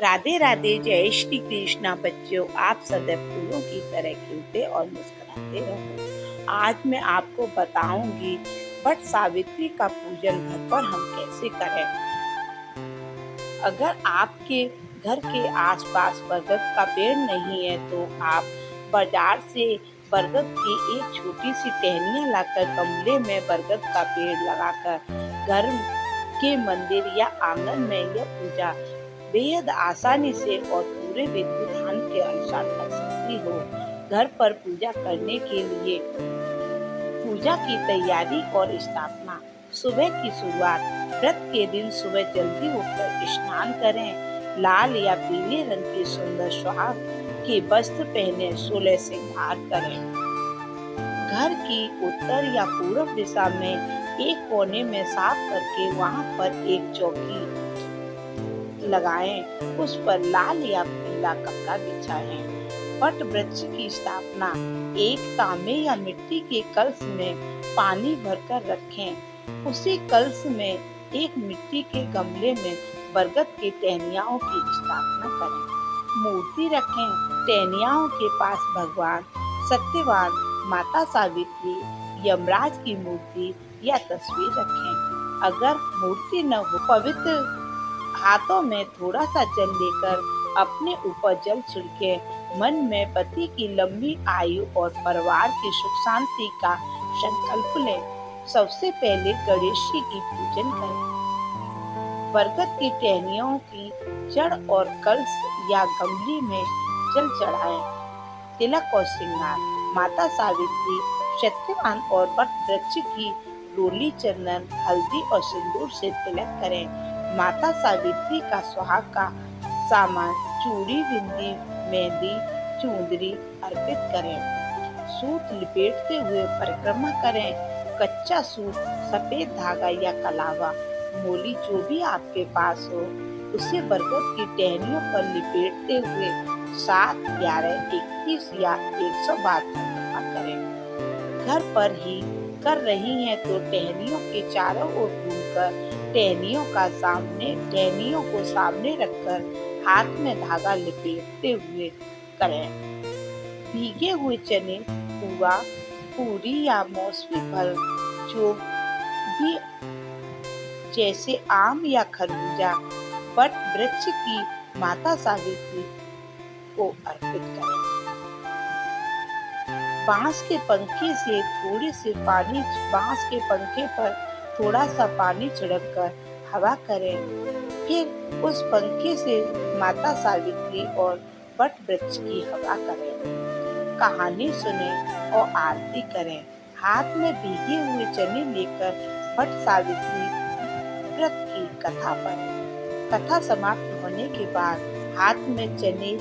राधे राधे, जय श्री कृष्णा बच्चों। आप सदैव फूलों की तरह खिलते और मुस्कुराते रहो। आज मैं आपको बताऊंगी वट सावित्री का पूजन घर पर हम कैसे करें। अगर आपके घर के आसपास बरगद का पेड़ नहीं है तो आप बाजार से बरगद की एक छोटी सी टहनियाँ लाकर गमले में बरगद का पेड़ लगाकर घर के मंदिर या आंगन में यह पूजा बेहद आसानी से और पूरे विधि विधान के अनुसार कर सकती हो। घर पर पूजा करने के लिए पूजा की तैयारी और स्थापना। सुबह की शुरुआत। व्रत के दिन सुबह जल्दी उठकर स्नान करें। लाल या पीले रंग के सुंदर सुहाग के वस्त्र पहने 16 श्रृंगार करें। घर की उत्तर या पूर्व दिशा में एक कोने में साफ करके वहां पर एक चौकी लगाएं। उस पर लाल या पीला कपड़ा बिछाएं। वट वृक्ष की स्थापना। एक तांबे या मिट्टी के कलश में पानी भरकर रखें। उसी कलश में एक मिट्टी के गमले में बरगद की टहनियों की स्थापना करें। मूर्ति रखें। टहनियों के पास भगवान सत्यवान, माता सावित्री, यमराज की मूर्ति या तस्वीर रखें। अगर मूर्ति न हो, पवित्र हाथों में थोड़ा सा जल लेकर अपने ऊपर जल छिड़के मन में पति की लंबी आयु और परिवार की सुख शांति का संकल्प लें। सबसे पहले गणेश जी की पूजन करें। बरगद की टहनियों की जड़ और कलश या गमले में जल चढ़ाएं। तिलक और श्रृंगार। माता सावित्री, सत्यवान और वट वृक्ष की डोली चंदन, हल्दी और सिंदूर से तिलक करें। माता सावित्री का सुहाग का सामान चूड़ी, बिंदी, मेहंदी, चुंदरी अर्पित करें। सूत लिपेटते हुए परिक्रमा करें। कच्चा सूत, सफेद धागा या कलावा, मोली जो भी आपके पास हो, उसे बरगद की टहनियों पर लिपेटते हुए 7, 11, 21 या 112 परिक्रमा करें। घर पर ही कर रही हैं तो टहनियों के चारों ओर घूमकर टहनियों को सामने रखकर हाथ में धागा लपेटते हुए करें। भीगे हुए चने, पुआ, पूरी या मौसमी फल जो भी जैसे आम या खरबूजा वट वृक्ष की माता सावित्री को अर्पित करें। बांस के पंखे पर थोड़ा सा पानी छिड़ककर हवा करें। फिर उस पंखे से माता सावित्री और वट वृक्ष की हवा करें। कहानी सुने और आरती करें। हाथ में भीगे हुए चने लेकर वट सावित्री व्रत की कथा पढ़ें। कथा समाप्त होने के बाद हाथ में चने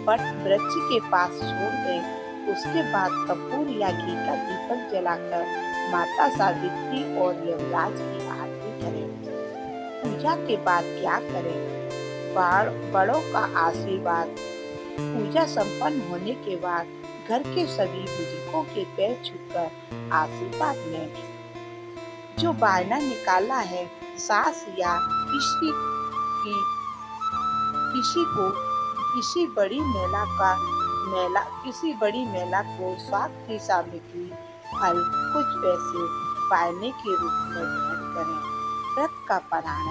वट वृक्ष के पास छोड़ दें। उसके बाद कपूर या घी का दीपक जलाकर माता सावित्री और यमराज की आरती करें। पूजा के बाद क्या करें? बड़ों का आशीर्वाद। पूजा संपन्न होने के बाद घर के सभी बुजुर्गों के पैर छूकर आशीर्वाद लें। जो बायना निकाला है, सास या किसी बड़ी महिला को स्वाद की सामग्री, फल, कुछ पैसे बायने के रूप में भेंट करें। व्रत का पारण।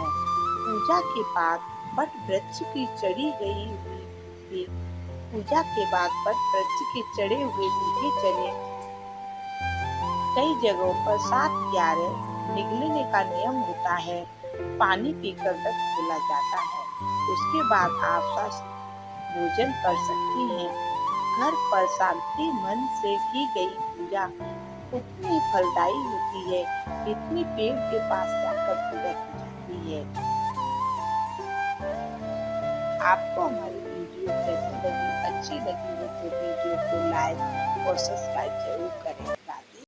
पूजा के बाद वट वृक्ष की चढ़े हुए भीगे चने कई जगहों पर 7, 11 निगलने का नियम होता है। पानी पीकर व्रत खोला जाता है। उसके बाद आप स्वस्थ भोजन कर सकती हैं। घर पर शांति मन से की गई पूजा उतनी फलदायी होती है जितनी पेड़ के पास जाकर पूजा की जाती है। आपको हमारी वीडियो कैसी लगी? अच्छी लगी हो तो वीडियो को लाइक और सब्सक्राइब जरूर करें।